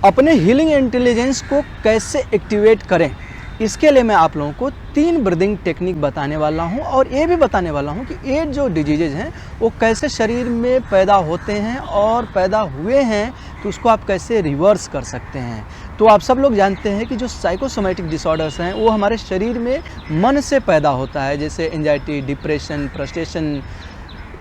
अपने healing intelligence को कैसे एक्टिवेट करें, इसके लिए मैं आप लोगों को 3 ब्रीदिंग टेक्निक बताने वाला हूं और ये भी बताने वाला हूं कि ये जो डिजीजेज हैं वो कैसे शरीर में पैदा होते हैं और पैदा हुए हैं तो उसको आप कैसे रिवर्स कर सकते हैं। तो आप सब लोग जानते हैं कि जो साइकोसोमैटिक डिसऑर्डर्स हैं वो हमारे शरीर में मन से पैदा होता है, जैसे एंजाइटी, डिप्रेशन, फ्रस्ट्रेशन,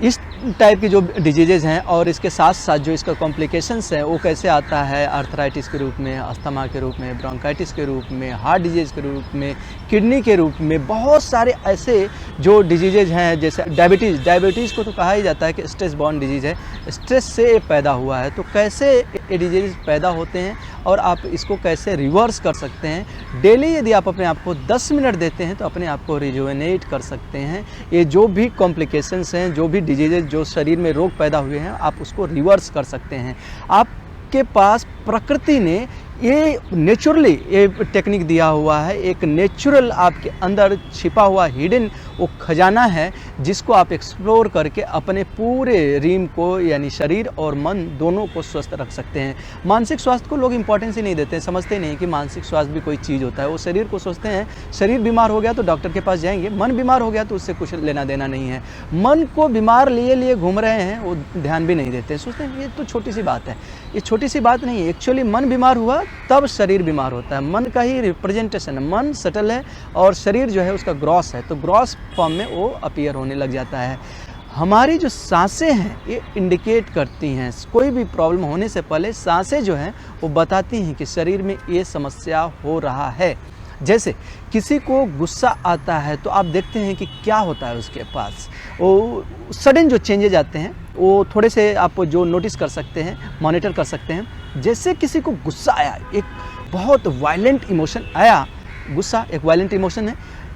इस टाइप की जो डिजीजेज हैं। और इसके साथ साथ जो इसका कॉम्प्लिकेशंस है वो कैसे आता है, आर्थराइटिस के रूप में, अस्थमा के रूप में, ब्रोंकाइटिस के रूप में, हार्ट डिजीज़ के रूप में, किडनी के रूप में, बहुत सारे ऐसे जो डिजीजेज हैं। जैसे डायबिटीज़ को तो कहा ही जाता है कि स्ट्रेस बॉर्न डिजीज़ है, स्ट्रेस से ये पैदा हुआ है। तो कैसे ये डिजीज पैदा होते हैं और आप इसको कैसे रिवर्स कर सकते हैं। डेली यदि आप अपने आप को 10 मिनट देते हैं तो अपने आप को रिजुवेनेट कर सकते हैं। ये जो भी कॉम्प्लिकेशंस हैं, जो भी डिजीजेज, जो शरीर में रोग पैदा हुए हैं, आप उसको रिवर्स कर सकते हैं। आपके पास प्रकृति ने ये नेचुरली ये टेक्निक दिया हुआ है, एक नेचुरल आपके अंदर छिपा हुआ हिडन वो खजाना है जिसको आप एक्सप्लोर करके अपने पूरे रीम को यानी शरीर और मन दोनों को स्वस्थ रख सकते हैं। मानसिक स्वास्थ्य को लोग इंपॉर्टेंस ही नहीं देते, समझते नहीं कि मानसिक स्वास्थ्य भी कोई चीज़ होता है। वो शरीर को सोचते हैं शरीर बीमार हो गया तो डॉक्टर के पास जाएंगे, मन बीमार हो गया तो उससे कुछ लेना देना नहीं है। मन को बीमार लिए घूम रहे हैं, वो ध्यान भी नहीं देते, सोचते हैं ये तो छोटी सी बात है। ये छोटी सी बात नहीं है, एक्चुअली मन बीमार हुआ तब शरीर बीमार होता है। मन का ही रिप्रेजेंटेशन है, मन सटल है और शरीर जो है उसका ग्रॉस है, तो ग्रॉस फॉर्म में वो अपीयर होने लग जाता है। हमारी जो सांसें हैं ये इंडिकेट करती हैं, कोई भी प्रॉब्लम होने से पहले सांसें जो हैं वो बताती हैं कि शरीर में ये समस्या हो रहा है। जैसे किसी को गुस्सा आता है तो आप देखते हैं कि क्या होता है उसके पास, वो सडन जो चेंजेज आते हैं वो थोड़े से आप जो नोटिस कर सकते हैं, मॉनिटर कर सकते हैं। जैसे किसी को गुस्सा आया, एक बहुत वायलेंट इमोशन आया, गुस्सा एक वायलेंट इमोशन है,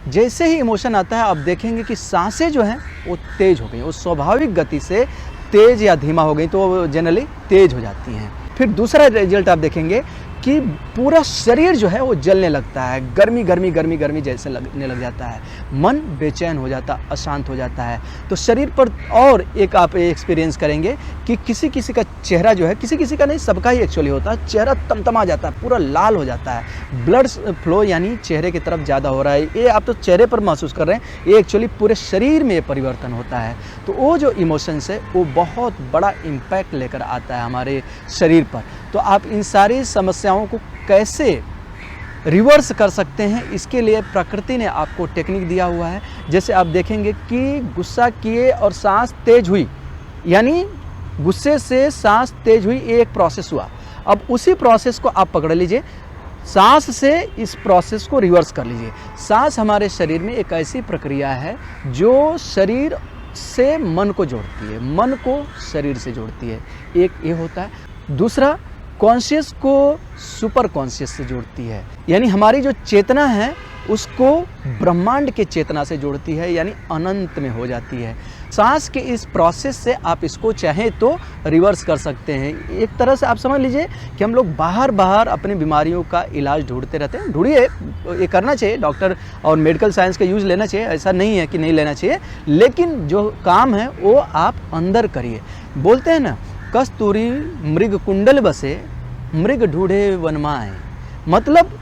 जैसे ही इमोशन आता है आप देखेंगे कि सांसें जो हैं वो तेज हो गई, वो स्वाभाविक गति से तेज या धीमा हो गई, तो वो जनरली तेज हो जाती हैं। फिर दूसरा रिजल्ट आप देखेंगे कि पूरा शरीर जो है वो जलने लगता है, गर्मी जैसे लगने लग जाता है, मन बेचैन हो जाता, अशांत हो जाता है। तो शरीर पर और एक आप एक्सपीरियंस करेंगे कि किसी किसी का चेहरा जो है, किसी किसी का नहीं, सबका ही एक्चुअली होता है, चेहरा तमतमा जाता है, पूरा लाल हो जाता है, ब्लड फ्लो यानी चेहरे की तरफ ज़्यादा हो रहा है। ये आप तो चेहरे पर महसूस कर रहे हैं, ये एक्चुअली पूरे शरीर में ये परिवर्तन होता है। तो वो जो इमोशंस है वो बहुत बड़ा इम्पैक्ट लेकर आता है हमारे शरीर पर। तो आप इन सारी समस्याओं को कैसे रिवर्स कर सकते हैं, इसके लिए प्रकृति ने आपको टेक्निक दिया हुआ है। जैसे आप देखेंगे कि गुस्सा किए और सांस तेज हुई, यानी गुस्से से सांस तेज हुई, ये एक प्रोसेस हुआ। अब उसी प्रोसेस को आप पकड़ लीजिए, सांस से इस प्रोसेस को रिवर्स कर लीजिए। सांस हमारे शरीर में एक ऐसी प्रक्रिया है जो शरीर से मन को जोड़ती है, मन को शरीर से जोड़ती है, एक ये होता है। दूसरा, कॉन्शियस को सुपर कॉन्शियस से जोड़ती है, यानी हमारी जो चेतना है उसको ब्रह्मांड के चेतना से जोड़ती है, यानी अनंत में हो जाती है। सांस के इस प्रोसेस से आप इसको चाहें तो रिवर्स कर सकते हैं। एक तरह से आप समझ लीजिए कि हम लोग बाहर अपनी बीमारियों का इलाज ढूंढते रहते हैं। ढूंढिए, ये करना चाहिए, डॉक्टर और मेडिकल साइंस का यूज़ लेना चाहिए, ऐसा नहीं है कि नहीं लेना चाहिए, लेकिन जो काम है वो आप अंदर करिए। बोलते हैं ना, कस्तूरी मृग कुंडल बसे, मृग ढूंढे वन माए। मतलब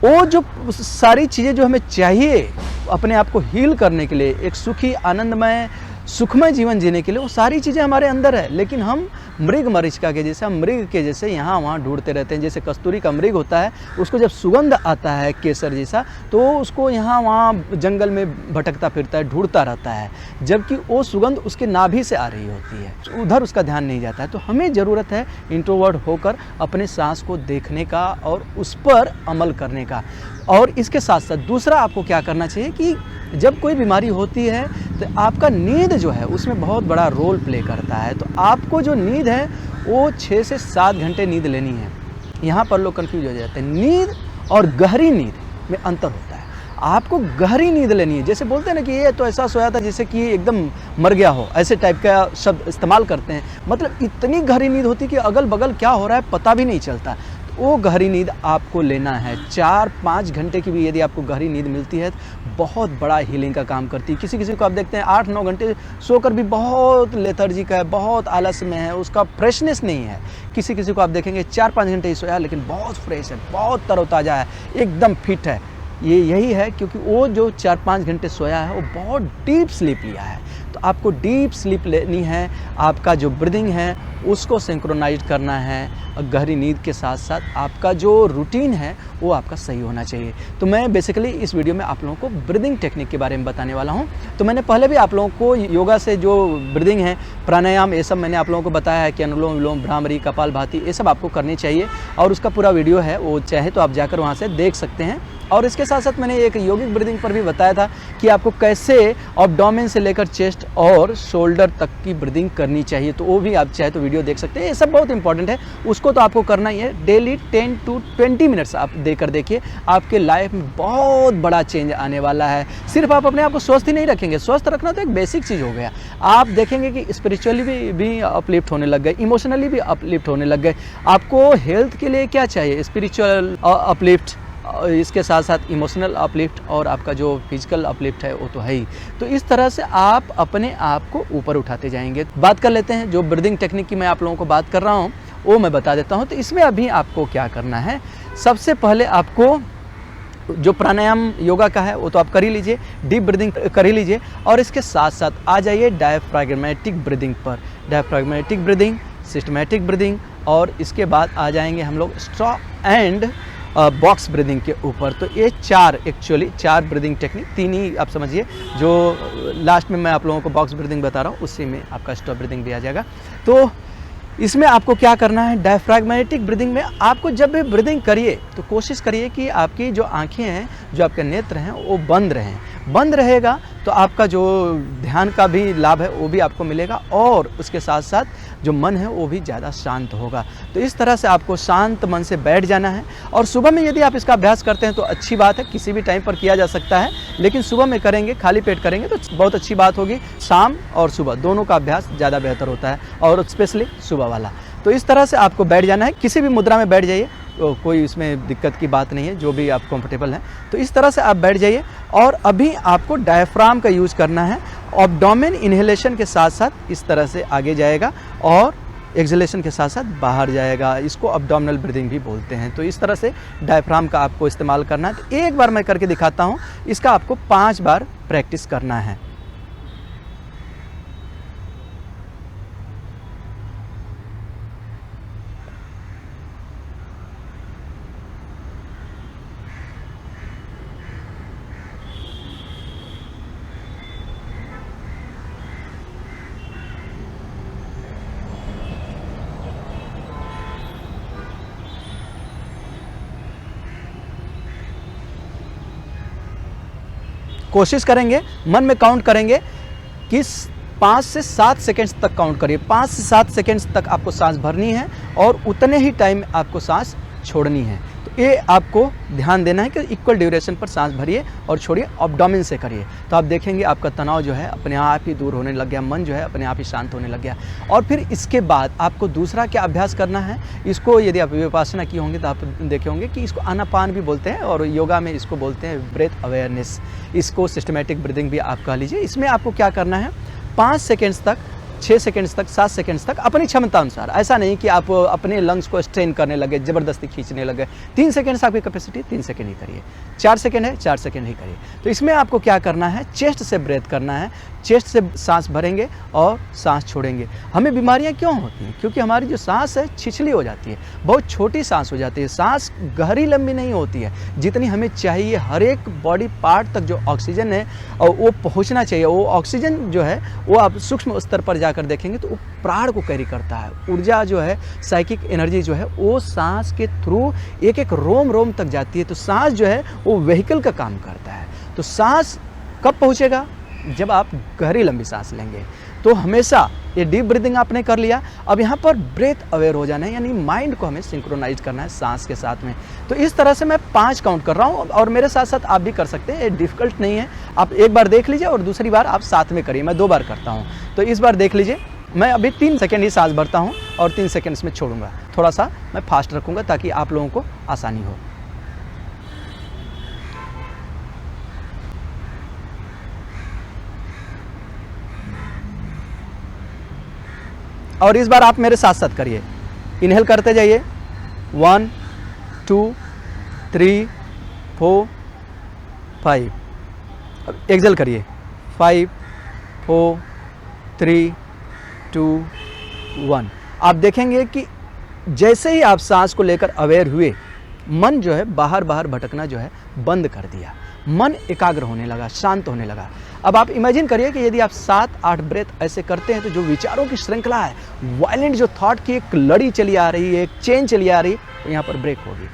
वो जो सारी चीज़ें जो हमें चाहिए अपने आप को हील करने के लिए, एक सुखी आनंदमय सुखमय जीवन जीने के लिए, वो सारी चीज़ें हमारे अंदर है, लेकिन हम मृग मरीचिका के जैसे, हम मृग के जैसे यहाँ वहाँ ढूंढते रहते हैं। जैसे कस्तूरी का मृग होता है, उसको जब सुगंध आता है केसर जैसा, तो उसको यहाँ वहाँ जंगल में भटकता फिरता है, ढूंढता रहता है, जबकि वो सुगंध उसके नाभि से आ रही होती है, उधर उसका ध्यान नहीं जाता है। तो हमें ज़रूरत है इंट्रोवर्ट होकर अपने सांस को देखने का और उस पर अमल करने का। और इसके साथ साथ दूसरा आपको क्या करना चाहिए कि जब कोई बीमारी होती है तो आपका नींद जो है उसमें बहुत बड़ा रोल प्ले करता है। तो आपको जो नींद है वो 6 से 7 घंटे नींद लेनी है। यहाँ पर लोग कंफ्यूज हो जाते हैं, नींद और गहरी नींद में अंतर होता है। आपको गहरी नींद लेनी है, जैसे बोलते हैं ना कि ये तो ऐसा सोया था जैसे कि एकदम मर गया हो, ऐसे टाइप का शब्द इस्तेमाल करते हैं। मतलब इतनी गहरी नींद होती है कि अगल बगल क्या हो रहा है पता भी नहीं चलता। वो गहरी नींद आपको लेना है। 4-5 घंटे की भी यदि आपको गहरी नींद मिलती है तो बहुत बड़ा हीलिंग का काम करती है। किसी किसी को आप देखते हैं 8-9 घंटे सोकर भी बहुत लेथर्जिक है, बहुत आलस में है, उसका फ्रेशनेस नहीं है। किसी किसी को आप देखेंगे 4-5 घंटे ही सोया लेकिन बहुत फ्रेश है, बहुत तरोताज़ा है, एकदम फिट है। ये यही है क्योंकि वो जो 4-5 घंटे सोया है वो बहुत डीप स्लीप लिया है। तो आपको डीप स्लीप लेनी है, आपका जो ब्रीदिंग है उसको सिंक्रोनाइज करना है, और गहरी नींद के साथ साथ आपका जो रूटीन है वो आपका सही होना चाहिए। तो मैं बेसिकली इस वीडियो में आप लोगों को ब्रीदिंग टेक्निक के बारे में बताने वाला हूँ। तो मैंने पहले भी आप लोगों को योगा से जो ब्रीदिंग है, प्राणायाम, ये सब मैंने आप लोगों को बताया है कि अनुलोम विलोम, भ्रामरी, कपालभाति, ये सब आपको करनी चाहिए और उसका पूरा वीडियो है, वो चाहे तो आप जाकर वहाँ से देख सकते हैं। और इसके साथ साथ मैंने एक यौगिक ब्रीदिंग पर भी बताया था कि आपको कैसे एब्डोमेन से लेकर चेस्ट और शोल्डर तक की ब्रीदिंग करनी चाहिए, तो वो भी आप चाहे तो वीडियो देख सकते हैं। ये सब बहुत इंपॉर्टेंट है, उसको तो आपको करना ही है। डेली 10 to 20 मिनट्स आप देकर देखिए, आपके लाइफ में बहुत बड़ा चेंज आने वाला है। सिर्फ आप अपने आप को स्वस्थ ही नहीं रखेंगे, स्वस्थ रखना तो एक बेसिक चीज़ हो गया, आप देखेंगे कि स्पिरिचुअली भी अपलिफ्ट होने लग गए, इमोशनली भी अपलिफ्ट होने लग गए। आपको हेल्थ के लिए क्या चाहिए? स्पिरिचुअल अपलिफ्ट, इसके साथ साथ इमोशनल अपलिफ्ट और आपका जो फिजिकल अपलिफ्ट है वो तो है ही। तो इस तरह से आप अपने आप को ऊपर उठाते जाएंगे। बात कर लेते हैं जो ब्रीदिंग टेक्निक की मैं आप लोगों को बात कर रहा हूँ वो मैं बता देता हूँ। तो इसमें अभी आपको क्या करना है, सबसे पहले आपको जो प्राणायाम योगा का है वो तो आप कर ही लीजिए, डीप ब्रीदिंग कर ही लीजिए, और इसके साथ साथ आ जाइए डायफ्राग्मेटिक ब्रीदिंग पर। डायफ्राग्मेटिक ब्रीदिंग, सिस्टमैटिक ब्रीदिंग, और इसके बाद आ जाएंगे हम लोग स्ट्रॉ एंड बॉक्स ब्रीदिंग के ऊपर। तो ये चार ब्रीदिंग टेक्निक, 3 ही आप समझिए। जो लास्ट में मैं आप लोगों को बॉक्स ब्रीदिंग बता रहा हूँ उसी में आपका स्ट्रॉ ब्रीदिंग भी आ जाएगा। तो इसमें आपको क्या करना है, डायफ्राग्मेटिक ब्रीदिंग में आपको जब भी ब्रीदिंग करिए तो कोशिश करिए कि आपकी जो आंखें हैं, जो आपके नेत्र हैं वो बंद रहें। बंद रहेगा तो आपका जो ध्यान का भी लाभ है वो भी आपको मिलेगा, और उसके साथ साथ जो मन है वो भी ज़्यादा शांत होगा। तो इस तरह से आपको शांत मन से बैठ जाना है। और सुबह में यदि आप इसका अभ्यास करते हैं तो अच्छी बात है, किसी भी टाइम पर किया जा सकता है, लेकिन सुबह में करेंगे, खाली पेट करेंगे तो बहुत अच्छी बात होगी। शाम और सुबह दोनों का अभ्यास ज़्यादा बेहतर होता है, और स्पेशली सुबह वाला। तो इस तरह से आपको बैठ जाना है, किसी भी मुद्रा में बैठ जाइए, तो कोई इसमें दिक्कत की बात नहीं है, जो भी आप कंफर्टेबल हैं। तो इस तरह से आप बैठ जाइए, और अभी आपको डायफ्राम का यूज़ करना है। एब्डोमेन इन्हेलेशन के साथ साथ इस तरह से आगे जाएगा और एक्सहेलेशन के साथ साथ बाहर जाएगा। इसको एब्डोमिनल ब्रीदिंग भी बोलते हैं। तो इस तरह से डायफ्राम का आपको इस्तेमाल करना है। तो एक बार मैं करके दिखाता हूँ, इसका आपको 5 बार प्रैक्टिस करना है। कोशिश करेंगे, मन में काउंट करेंगे कि 5 से 7 सेकेंड्स तक काउंट करिए। 5 से 7 सेकेंड्स तक आपको सांस भरनी है और उतने ही टाइम आपको सांस छोड़नी है। तो ये आपको ध्यान देना है कि इक्वल ड्यूरेशन पर सांस भरिए और छोड़िए, एब्डोमेन से करिए। तो आप देखेंगे आपका तनाव जो है अपने आप ही दूर होने लग गया, मन जो है अपने आप ही शांत होने लग गया। और फिर इसके बाद आपको दूसरा क्या अभ्यास करना है, इसको यदि आप विपासना की होंगे तो आप देखे होंगे कि इसको आनापान भी बोलते हैं, और योगा में इसको बोलते हैं ब्रेथ अवेयरनेस। इसको सिस्टमैटिक ब्रीदिंग भी आप कह लीजिए। इसमें आपको क्या करना है, 5 सेकेंड्स तक, 6 सेकेंड्स तक, 7 सेकेंड्स तक अपनी क्षमता अनुसार। ऐसा नहीं कि आप अपने लंग्स को स्ट्रेन करने लगे, ज़बरदस्ती खींचने लगे। 3 सेकेंड्स आपकी कैपेसिटी, 3 सेकेंड ही करिए। 4 सेकेंड है, 4 सेकेंड ही करिए। तो इसमें आपको क्या करना है, चेस्ट से ब्रेथ करना है। चेस्ट से सांस भरेंगे और सांस छोड़ेंगे। हमें बीमारियां क्यों होती हैं? क्योंकि हमारी जो सांस है छिछली हो जाती है, बहुत छोटी सांस हो जाती है। सांस गहरी लंबी नहीं होती है, जितनी हमें चाहिए हर एक बॉडी पार्ट तक जो ऑक्सीजन है और वो पहुंचना चाहिए। वो ऑक्सीजन जो है वो आप सूक्ष्म स्तर पर जाकर देखेंगे तो वो प्राण को कैरी करता है। ऊर्जा जो है, साइकिक एनर्जी जो है वो सांस के थ्रू एक एक रोम रोम तक जाती है। तो सांस जो है वो व्हीकल का काम करता है। तो सांस कब पहुंचेगा, जब आप गहरी लंबी सांस लेंगे। तो हमेशा ये डीप ब्रीदिंग आपने कर लिया, अब यहाँ पर ब्रेथ अवेयर हो जाना है, यानी माइंड को हमें सिंक्रोनाइज करना है सांस के साथ में। तो इस तरह से मैं 5 काउंट कर रहा हूँ और मेरे साथ साथ आप भी कर सकते हैं, ये डिफिकल्ट नहीं है। आप एक बार देख लीजिए और दूसरी बार आप साथ में करिए। मैं 2 बार करता हूँ, तो इस बार देख लीजिए। मैं अभी 3 सेकेंड ही सांस भरता हूँ और 3 सेकेंड्स में छोड़ूंगा। थोड़ा सा मैं फास्ट रखूँगा ताकि आप लोगों को आसानी हो। और इस बार आप मेरे साथ साथ करिए। इनहेल करते जाइए, 1 2 3 4 5। अब एक्सेल करिए, 5 4 3 2 1। आप देखेंगे कि जैसे ही आप सांस को लेकर अवेयर हुए, मन जो है बाहर बाहर भटकना जो है बंद कर दिया, मन एकाग्र होने लगा, शांत होने लगा। अब आप इमेजिन करिए कि यदि आप 7-8 ब्रेथ ऐसे करते हैं तो जो विचारों की श्रृंखला है, वायलेंट जो थॉट की एक लड़ी चली आ रही है, एक चेन चली आ रही है, तो यहाँ पर ब्रेक होगी।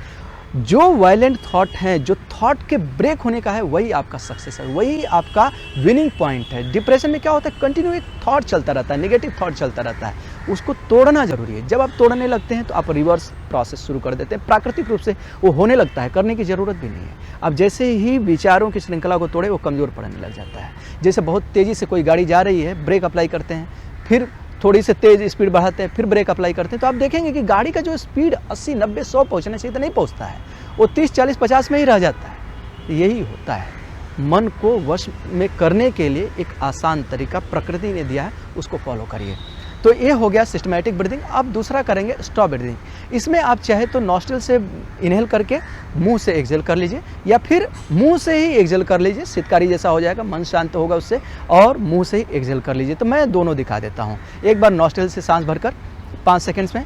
जो वायलेंट थॉट हैं, जो थॉट के ब्रेक होने का है, वही आपका सक्सेस है, वही आपका विनिंग पॉइंट है। डिप्रेशन में क्या होता है, कंटिन्यू एक थॉट चलता रहता है, नेगेटिव थॉट चलता रहता है, उसको तोड़ना जरूरी है। जब आप तोड़ने लगते हैं तो आप रिवर्स प्रोसेस शुरू कर देते हैं, प्राकृतिक रूप से वो होने लगता है, करने की जरूरत भी नहीं है। अब जैसे ही विचारों की श्रृंखला को तोड़े, वो कमजोर पड़ने लग जाता है। जैसे बहुत तेजी से कोई गाड़ी जा रही है, ब्रेक अप्लाई करते हैं, फिर थोड़ी से तेज स्पीड बढ़ाते हैं, फिर ब्रेक अप्लाई करते हैं, तो आप देखेंगे कि गाड़ी का जो स्पीड 80 90 100 पहुंचना चाहिए तो नहीं पहुंचता है, वो 30 40 50 में ही रह जाता है। यही होता है। मन को वश में करने के लिए एक आसान तरीका प्रकृति ने दिया है, उसको फॉलो करिए। तो ये हो गया सिस्टमैटिक ब्रीदिंग। अब दूसरा करेंगे स्टॉप ब्रीदिंग। इसमें आप चाहे तो नॉस्ट्रिल से इनहेल करके मुंह से एक्सहेल कर लीजिए, या फिर मुंह से ही एक्सहेल कर लीजिए, शीतकारी जैसा हो जाएगा, मन शांत होगा उससे, और मुंह से ही एक्सहेल कर लीजिए। तो मैं दोनों दिखा देता हूँ। एक बार नॉस्ट्रिल से सांस भरकर 5 सेकेंड्स में,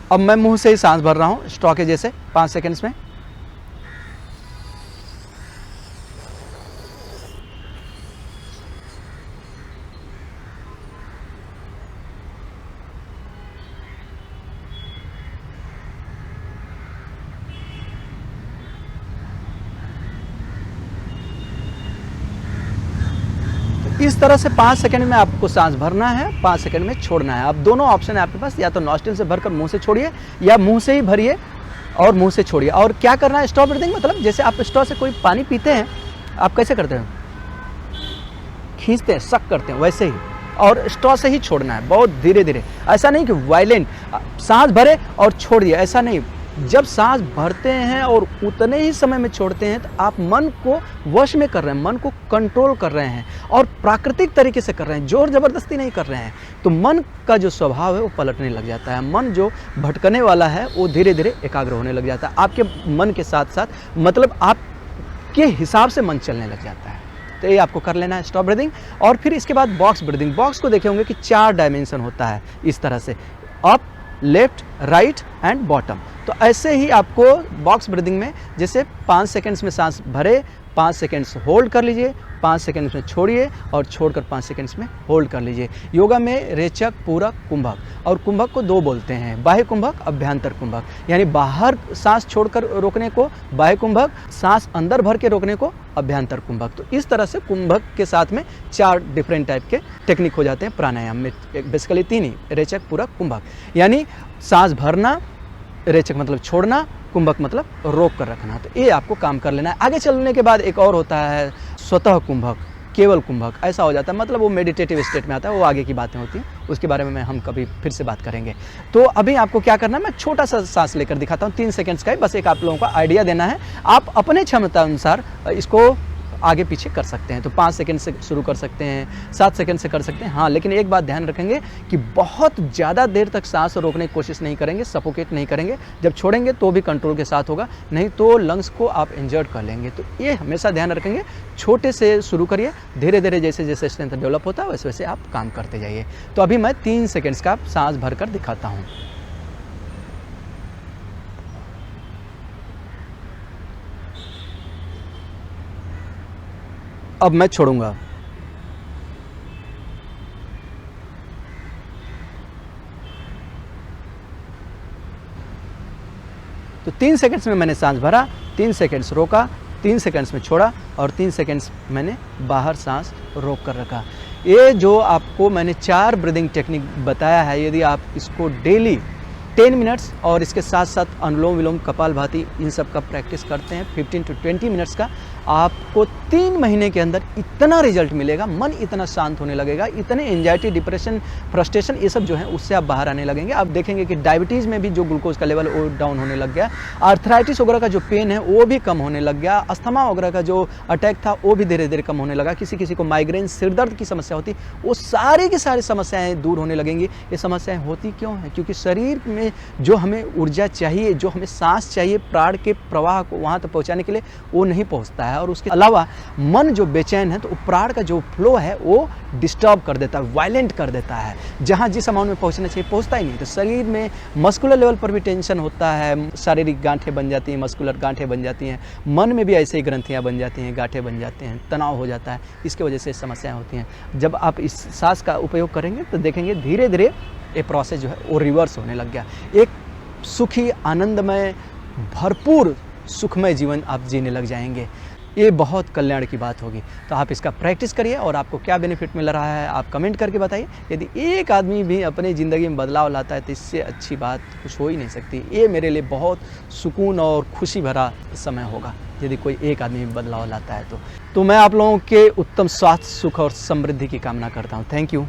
अब मैं मुंह से ही सांस भर रहा हूँ स्टॉक के जैसे 5 सेकेंड्स में। इस तरह से 5 सेकंड में आपको सांस भरना है, 5 सेकंड में छोड़ना है। अब दोनों ऑप्शन है आपके पास, या तो नॉस्ट्रिल से भरकर मुंह से छोड़िए, या मुंह से ही भरिए और मुंह से छोड़िए। और क्या करना है स्टॉप ब्रीथिंग, मतलब जैसे आप स्ट्रॉ से कोई पानी पीते हैं, आप कैसे करते हैं, खींचते हैं, सक करते हैं, वैसे ही। और स्ट्रॉ से ही छोड़ना है, बहुत धीरे धीरे। ऐसा नहीं कि वायलेंट सांस भरे और छोड़ दिया, ऐसा नहीं। जब सांस भरते हैं और उतने ही समय में छोड़ते हैं, तो आप मन को वश में कर रहे हैं, मन को कंट्रोल कर रहे हैं, और प्राकृतिक तरीके से कर रहे हैं, जोर जबरदस्ती नहीं कर रहे हैं। तो मन का जो स्वभाव है वो पलटने लग जाता है। मन जो भटकने वाला है वो धीरे धीरे एकाग्र होने लग जाता है। आपके मन के साथ साथ, मतलब आपके हिसाब से मन चलने लग जाता है। तो ये आपको कर लेना है स्टॉप ब्रीदिंग। और फिर इसके बाद बॉक्स ब्रीदिंग। बॉक्स को देखे होंगे कि 4 डायमेंशन होता है इस तरह से, up, left, right and bottom. तो ऐसे ही आपको बॉक्स ब्रीदिंग में जैसे 5 सेकंड्स में सांस भरे, 5 सेकंड्स होल्ड कर लीजिए, 5 सेकंड्स में छोड़िए, और छोड़कर 5 सेकंड्स में होल्ड कर लीजिए। योगा में रेचक, पूरक, कुंभक, और कुंभक को 2 बोलते हैं, बाह्य कुंभक, अभ्यंतर कुंभक। यानी बाहर सांस छोड़कर रोकने को बाह्य कुंभक, सांस अंदर भर के रोकने को अभ्यंतर कुंभक। तो इस तरह से कुंभक के साथ में 4 डिफरेंट टाइप के टेक्निक हो जाते हैं प्राणायाम में। बेसिकली 3 ही, रेचक, पूरक, कुंभक। यानी सांस भरना, रेचक मतलब छोड़ना, कुंभक मतलब रोक कर रखना। तो ये आपको काम कर लेना है। आगे चलने के बाद एक और होता है स्वतः कुंभक, केवल कुंभक, ऐसा हो जाता है, मतलब वो मेडिटेटिव स्टेट में आता है, वो आगे की बातें होती हैं, उसके बारे में हम कभी फिर से बात करेंगे। तो अभी आपको क्या करना है, मैं छोटा सा सांस लेकर दिखाता हूँ, 3 सेकंड्स का ही, बस एक आप लोगों को आइडिया देना है। आप अपने क्षमता अनुसार इसको आगे पीछे कर सकते हैं। तो 5 सेकंड से शुरू कर सकते हैं, 7 सेकंड से कर सकते हैं। हाँ, लेकिन एक बात ध्यान रखेंगे कि बहुत ज़्यादा देर तक सांस रोकने की कोशिश नहीं करेंगे, सफोकेट नहीं करेंगे। जब छोड़ेंगे तो भी कंट्रोल के साथ होगा, नहीं तो लंग्स को आप इंजर्ड कर लेंगे। तो ये हमेशा ध्यान रखेंगे। छोटे से शुरू करिए, धीरे धीरे जैसे जैसे स्ट्रेंथ डेवलप होता है वैसे वैसे आप काम करते जाइए। तो अभी मैं 3 सेकेंड्स का सांस भरकर दिखाता हूँ। अब मैं छोड़ूंगा। तो 3 सेकंड्स में मैंने सांस भरा, 3 सेकंड्स रोका, 3 सेकंड्स में छोड़ा, और 3 सेकंड्स मैंने बाहर सांस रोक कर रखा। ये जो आपको मैंने 4 ब्रीदिंग टेक्निक बताया है, यदि आप इसको डेली 10 मिनट्स और इसके साथ साथ अनुलोम विलोम, कपालभाति, इन सब का प्रैक्टिस करते हैं 15 to 20 मिनट्स का, आपको 3 महीने के अंदर इतना रिजल्ट मिलेगा, मन इतना शांत होने लगेगा, इतने एंजाइटी, डिप्रेशन, फ्रस्ट्रेशन ये सब जो है उससे आप बाहर आने लगेंगे। आप देखेंगे कि डायबिटीज़ में भी जो ग्लूकोज का लेवल वो डाउन होने लग गया, आर्थराइटिस वगैरह का जो पेन है वो भी कम होने लग गया, अस्थमा वगैरह का जो अटैक था वो भी धीरे धीरे कम होने लगा, किसी किसी को माइग्रेन, सिरदर्द की समस्या होती, वो सारी की सारी समस्याएं दूर होने लगेंगी। ये समस्याएं होती क्यों हैं? क्योंकि शरीर में जो हमें ऊर्जा चाहिए, जो हमें सांस चाहिए प्राण के प्रवाह को वहाँ तक पहुँचाने के लिए, वो नहीं पहुँचता है। और उसके अलावा मन जो बेचैन है तो प्राण का जो फ्लो है वो डिस्टर्ब कर देता है, वायलेंट कर देता है, जहाँ जिस अमाउंट में पहुँचना चाहिए पहुँचता ही नहीं। तो शरीर में मस्कुलर लेवल पर भी टेंशन होता है, शारीरिक गांठें बन जाती हैं, मस्कुलर गांठें बन जाती हैं, मन में भी ऐसे ही ग्रंथियाँ बन जाती हैं, गांठें बन जाते हैं, तनाव हो जाता है, इसकी वजह से समस्याएं होती हैं। जब आप इस सांस का उपयोग करेंगे तो देखेंगे धीरे धीरे ये प्रोसेस जो है वो रिवर्स होने लग गया। एक सुखी, आनंदमय, भरपूर सुखमय जीवन आप जीने लग जाएंगे। ये बहुत कल्याण की बात होगी। तो आप इसका प्रैक्टिस करिए और आपको क्या बेनिफिट मिल रहा है आप कमेंट करके बताइए। यदि एक आदमी भी अपनी ज़िंदगी में बदलाव लाता है तो इससे अच्छी बात कुछ हो ही नहीं सकती। ये मेरे लिए बहुत सुकून और खुशी भरा समय होगा यदि कोई एक आदमी भी बदलाव लाता है तो मैं आप लोगों के उत्तम स्वास्थ्य, सुख और समृद्धि की कामना करता हूँ। Thank you.